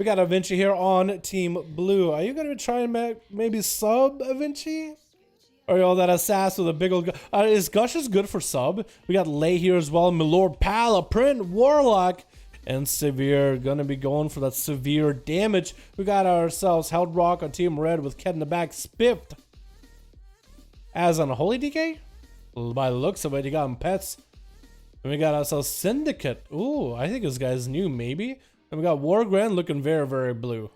We got Vinci here on Team Blue. Are you going to try and maybe sub Vinci? Or yo, that assassin with a big old... is Gush's good for sub? We got Lay here as well. Milord Pala, Print, Warlock, and Severe. Gonna be going for that severe damage. We got ourselves Held Rock on Team Red with Ked in the back. Spiffed. As on a Holy DK? By the looks of it, he got him Pets. And we got ourselves Syndicate. Ooh, I think this guy's new, maybe. And we got War Grand looking very, very blue.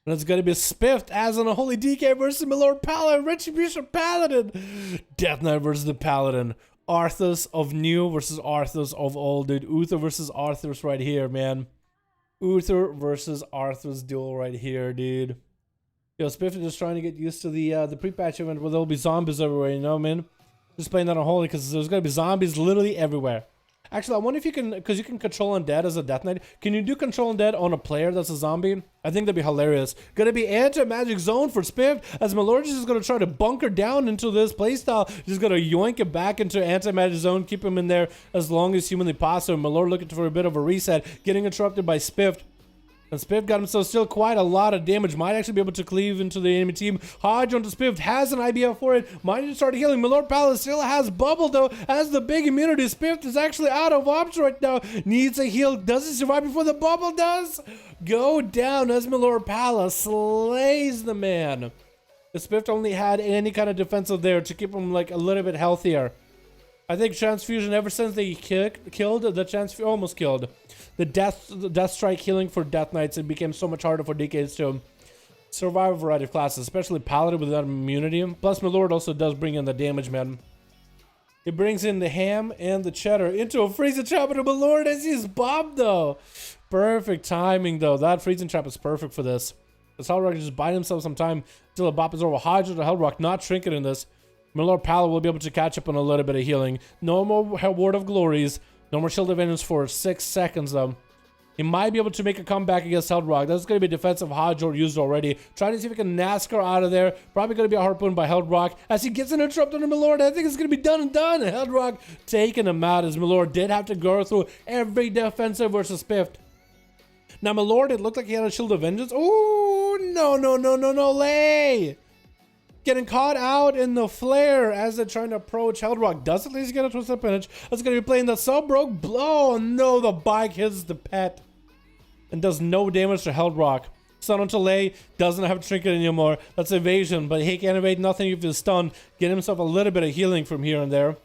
And it's gonna be Spiffed as on a Holy DK versus Milord Paladin, Retribution Paladin. Death Knight versus the Paladin. Arthas of new versus Arthas of old, dude. Uther versus Arthas right here, man. Uther versus Arthas duel right here, dude. Yo, Spiffed is just trying to get used to the pre-patch event where there'll be zombies everywhere, you know, man? Just playing that on Holy because there's gonna be zombies literally everywhere. Actually, I wonder if you can, because you can control undead as a Death Knight. Can you do control undead on a player that's a zombie? I think that'd be hilarious. Gonna be anti-magic zone for Spiffed, as Milord is just gonna try to bunker down into this playstyle. Just gonna yoink it back into anti-magic zone, keep him in there as long as humanly possible. Milord looking for a bit of a reset, getting interrupted by Spiffed. And Spiffed got himself still quite a lot of damage. Might actually be able to cleave into the enemy team. Hodge onto Spiffed. Has an IBF for it. Might need to start healing. Milord Palace still has Bubble though. Has the big immunity. Spiffed is actually out of options right now. Needs a heal. Does he survive before the Bubble does? Go down as Milord Palace slays the man. The Spiffed only had any kind of defensive there to keep him like a little bit healthier. I think Transfusion, ever since they killed the Transfusion, almost killed the Death Strike healing for Death Knights, it became so much harder for DKs to survive a variety of classes, especially Paladin without immunity. Plus, Milord also does bring in the damage, man. He brings in the ham and the cheddar into a freezing trap into Milord as he's bombed, though. Perfect timing, though. That freezing trap is perfect for this. This Hellrock can just buy himself some time until the bop is over. Hodge or the Hellrock, not Trinket in this. Milord Pala will be able to catch up on a little bit of healing. No more Ward of Glories. No more Shield of Vengeance for 6 seconds, though. He might be able to make a comeback against Hellrock. That's going to be defensive Hodge or used already. Trying to see if he can NASCAR out of there. Probably going to be a harpoon by Hellrock. As he gets an interrupt on Milord, I think it's going to be done and done. Hellrock taking him out as Milord did have to go through every defensive versus Spiffed. Now, Milord, it looked like he had a Shield of Vengeance. Ooh, no, Lay! Getting caught out in the flare as they're trying to approach. Hellrock does at least get a twisted appendage. That's going to be playing the sub-broke blow. No, the bike hits the pet and does no damage to Hellrock. Stun onto Lay, doesn't have Trinket anymore. That's evasion, but he can't evade nothing if he's stunned. Get himself a little bit of healing from here and there.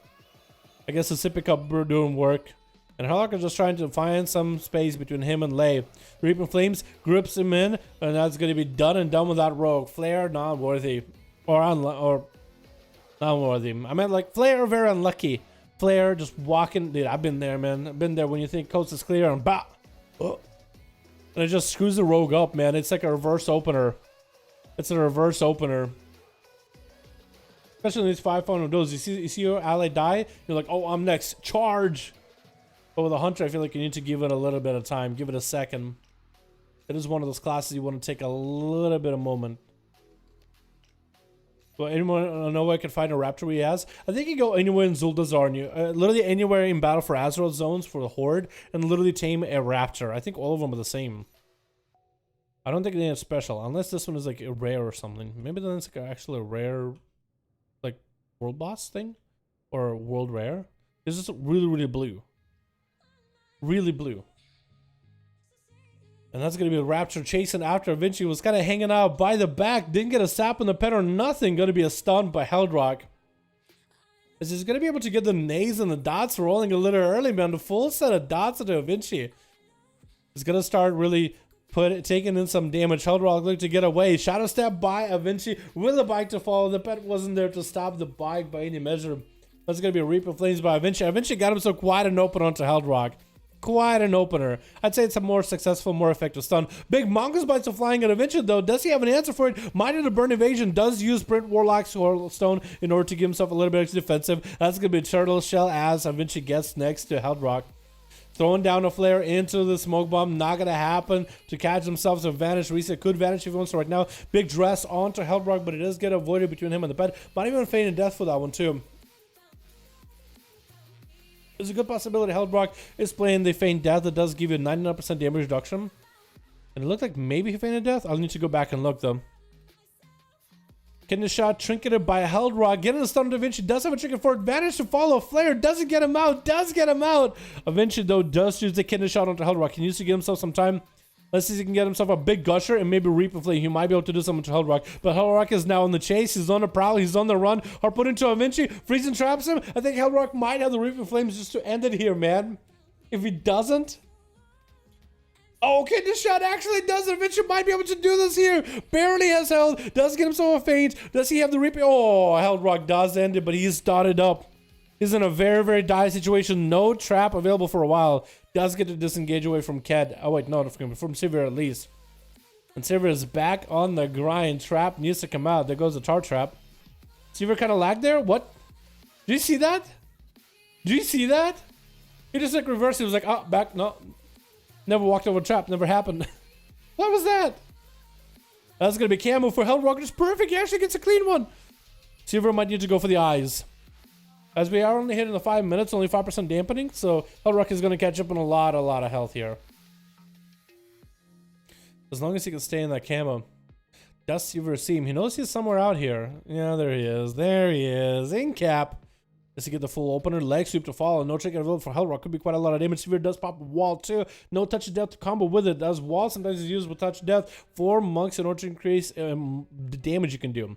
I guess the sippy cup doing work. And Hellrock is just trying to find some space between him and Lay. Reaping Flames grips him in, and that's going to be done and done with that rogue. Flare, not worthy. Or not worthy. I meant like Flare, very unlucky. Flare just walking. Dude, I've been there, man. I've been there when you think coast is clear and bah! Oh. And it just screws the rogue up, man. It's like a reverse opener. It's a reverse opener. Especially in these 5 final duels. You see your ally die, you're like, oh, I'm next. Charge! But with a Hunter, I feel like you need to give it a little bit of time. Give it a second. It is one of those classes you want to take a little bit of moment. Well, anyone know where I can find a Raptor he has? I think you can go anywhere in Zuldazar, literally anywhere in Battle for Azeroth zones for the Horde, and literally tame a Raptor. I think all of them are the same. I don't think they're special, unless this one is like a rare or something. Maybe then it's like actually a rare, like world boss thing, or world rare. It's just really, really blue, really blue. And that's going to be a Raptor chasing after Vinci. Was kind of hanging out by the back. Didn't get a sap in the pet or nothing. Going to be a stun by Hellrock. Is he's going to be able to get the nays and the dots rolling a little early, man. The full set of dots into Vinci. He's going to start really taking in some damage. Hellrock looking to get away. Shadow step by Vinci with a bike to follow. The pet wasn't there to stop the bike by any measure. That's going to be a Reap of Flames by Vinci. Vinci got himself quite an open onto Hellrock. Quite an opener. I'd say it's a more successful, more effective stun. Big Mongoose Bites are flying at Eventually, though. Does he have an answer for it? Might have burn evasion. Does use Sprint Warlock's Stone in order to give himself a little bit extra defensive. That's going to be Turtle Shell as Vinci gets next to Hellrock. Throwing down a flare into the smoke bomb. Not going to happen to catch himself. So vanish. Reset could vanish if he wants to right now. Big dress onto Hellrock, but it does get avoided between him and the pet. Might even feign death for that one, too. There's a good possibility Hellrock is playing the Feign Death that does give you a 99% damage reduction. And it looked like maybe he fainted death. I'll need to go back and look though. Getting the shot trinketed by Held Rock. Getting the stun to Vinci. Does have a trinket for advantage to follow. Flare doesn't get him out. Does get him out. Vinci though does use the kidney shot onto Held Rock. He needs to get himself some time. Let's see if he can get himself a big gusher and maybe Reaper Flame. He might be able to do something to Held Rock. But Held Rock is now on the chase. He's on the prowl. He's on the run. Harpoon into Vinci. Freezing traps him. I think Held Rock might have the Reaper Flames just to end it here, man. If he doesn't. Oh, okay, this shot actually does it. Vinci might be able to do this here. Barely has health. Does get himself a feint. Does he have the Reaper? Oh, Held Rock does end it, but he's started up. He's in a very, very dire situation. No trap available for a while. Does get to disengage away from Ked. Oh, wait, no, from Sivir at least. And Sivir is back on the grind. Trap needs to come out. There goes the tar trap. Sivir kind of lagged there. What? Did you see that? Did you see that? He just like reversed. He was like, oh, back. No. Never walked over a trap. Never happened. What was that? That's going to be camo for Held Rock. It's perfect. He actually gets a clean one. Sivir might need to go for the eyes. As we are only hitting the 5 minutes, only 5% dampening, so Held Rock is going to catch up on a lot of health here. As long as he can stay in that camo. Does Sivir see him? He knows he's somewhere out here. Yeah, there he is. There he is. In cap. Does he get the full opener? Leg sweep to follow. No trick available for Held Rock. Could be quite a lot of damage. Sivir does pop a wall too. No touch of death to combo with it. Does wall. Sometimes he's used with touch of death for monks in order to increase the damage you can do.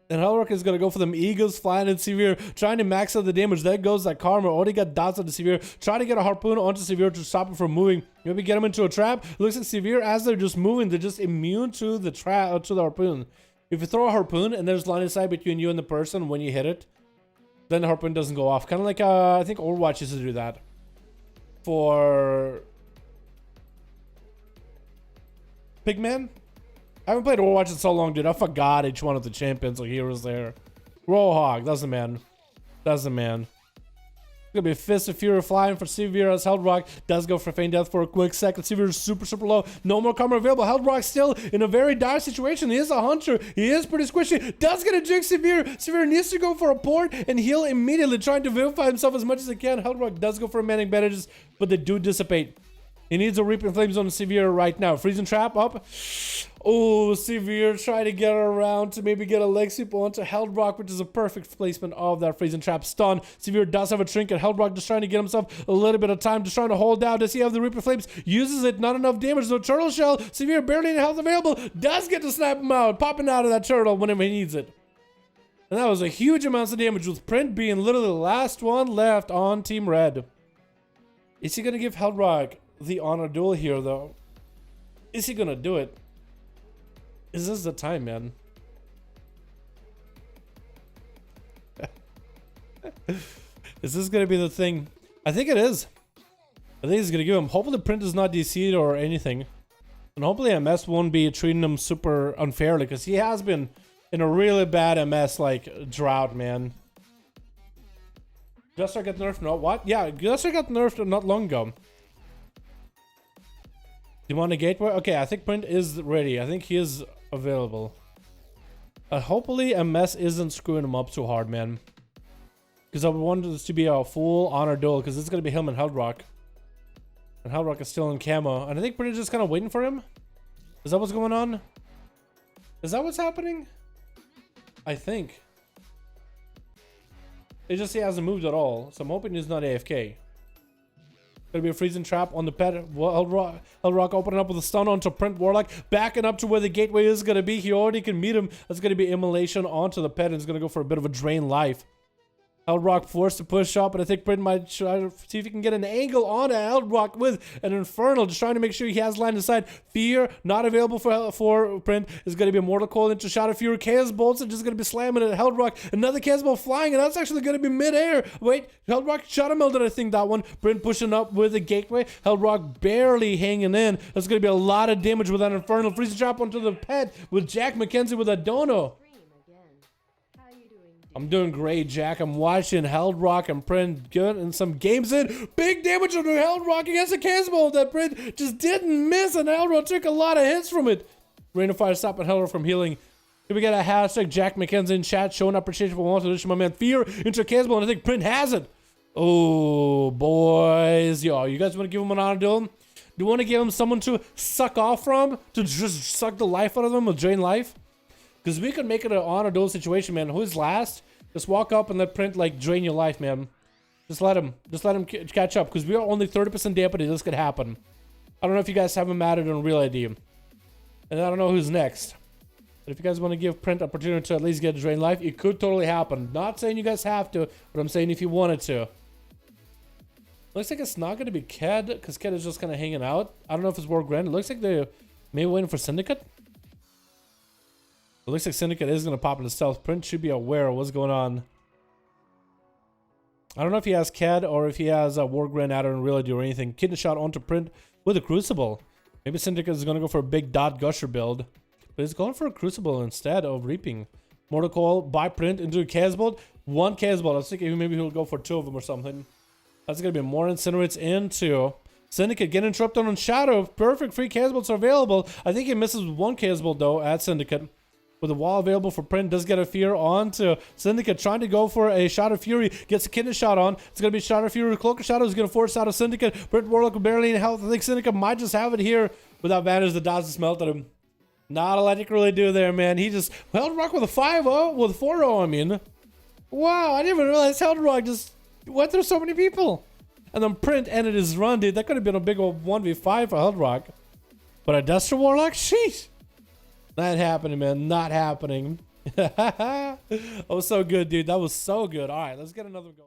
And Held Rock is going to go for them Eagles flying in Sivir, trying to max out the damage. There goes that Karma. Already got dots on the Sivir. Trying to get a Harpoon onto Sivir to stop him from moving. Maybe get him into a trap. Looks like Sivir, as they're just moving, they're just immune to the trap, to the Harpoon. If you throw a Harpoon and there's line of sight between you and the person when you hit it, then the Harpoon doesn't go off. Kind of like, I think Overwatch used to do that. For Pigman? I haven't played Overwatch in so long, dude. I forgot each one of the champions or heroes there. Roadhog, that's the man. That's the man. Gonna be a Fist of Fury flying for Sivir as Held Rock does go for feint death for a quick second. Sivir is super, super low. No more cover available. Held Rock still in a very dire situation. He is a hunter. He is pretty squishy. Does get a jig Sivir. Sivir needs to go for a port and heal immediately, trying to vivify himself as much as he can. Held Rock does go for manning bandages, but they do dissipate. He needs a Reaping Flames on Sivir right now. Freezing trap up. Oh, Sivir trying to get around to maybe get a leg sweep onto Held Rock, which is a perfect placement of that Freezing trap stun. Sivir does have a trinket. Held Rock just trying to get himself a little bit of time, just trying to hold down. Does he have the Reaper Flames? Uses it. Not enough damage. So Turtle Shell. Sivir barely any health available. Does get to snap him out. Popping out of that turtle whenever he needs it. And that was a huge amount of damage, with Print being literally the last one left on Team Red. Is he going to give Held Rock the honor duel here, though? Is he going to do it? Is this the time, man? Is this gonna be the thing? I think it is. I think it's gonna give him. Hopefully, Print is not DC'd or anything, and hopefully, MS won't be treating him super unfairly, because he has been in a really bad MS like drought, man. Jester got nerfed. No, what? Yeah, Jester got nerfed not long ago. You want a gateway? Okay, I think Print is ready. I think he is available. Hopefully MS isn't screwing him up too hard, man. Because I wanted this to be a full honor duel, because it's going to be him and Held Rock. And Held Rock is still in camo. And I think Print is just kind of waiting for him. Is that what's going on? Is that what's happening? I think. It just he hasn't moved at all. So I'm hoping he's not AFK. Gonna be a freezing trap on the pet. Held Rock opening up with a stun onto Print Warlock, backing up to where the gateway is gonna be. He already can meet him. That's gonna be immolation onto the pet, and it's gonna go for a bit of a drain life. Held Rock forced to push up, but I think Print might try to see if he can get an angle on Held Rock with an Infernal, just trying to make sure he has line of sight. Fear, not available for Print, is going to be a Mortal Coil into Shadow Fury. Chaos Bolts are just going to be slamming at Held Rock. Another Chaos Bolt flying, and that's actually going to be mid-air. Wait, Held Rock Shadow Melded, I think, that one. Print pushing up with a Gateway. Held Rock barely hanging in. That's going to be a lot of damage with that Infernal. Freezing trap onto the pet with Jack McKenzie with a Dono. I'm doing great, Jack. I'm watching Held Rock and Print getting some games in. Big damage on Held Rock against a Casbo that Print just didn't miss, and Held Rock took a lot of hits from it. Rain of Fire stopping Held Rock from healing. Here we get a hashtag Jack McKenzie in chat showing appreciation for one to my man Fear into Casbo, and I think Print has it. Oh, boys. Yo, you guys want to give him an honor duel? Do you want to give him someone to suck off from? To just suck the life out of them or drain life? Because we could make it an honor duel situation, man. Who's last? Just walk up and let Print, like, drain your life, man. Just let him catch up. Because we are only 30% dampening. This could happen. I don't know if you guys have him added on Real ID. And I don't know who's next. But if you guys want to give Print opportunity to at least get a drain life, it could totally happen. Not saying you guys have to, but I'm saying if you wanted to. Looks like it's not going to be Ked, because Ked is just kind of hanging out. I don't know if it's War Grand. It looks like they're maybe waiting for Syndicate. It looks like Syndicate is going to pop into stealth. Print should be aware of what's going on. I don't know if he has Ked or if he has a War Grand added on Real ID or anything. Kidney shot onto Print with a Crucible. Maybe Syndicate is going to go for a big dot gusher build. But he's going for a Crucible instead of Reaping. Mortal Coil by Print into a Chaos Bolt. One Chaos Bolt. I was thinking maybe he'll go for 2 of them or something. That's going to be more Incinerates into Syndicate. Get interrupted on Shadow. Perfect free Chaos Bolts are available. I think he misses 1 Chaos Bolt though at Syndicate. With the wall available for Print, does get a fear onto Syndicate, trying to go for a Shot of Fury, gets a Kidney shot on. It's going to be Shot of Fury. Cloak of Shadow is going to force out of Syndicate. Print Warlock barely in health. I think Syndicate might just have it here without Vanish. The dots just melted him. Not a lot you can really do there, man. He just held Rock with a 5-0, with 4-0, I mean. Wow, I didn't even realize Held Rock just went through so many people. And then Print ended his run, dude. That could have been a big old 1v5 for Held Rock. But a Duster Warlock? Sheesh. Not happening, man. Not happening. That was so good, dude. That was so good. All right, let's get another go.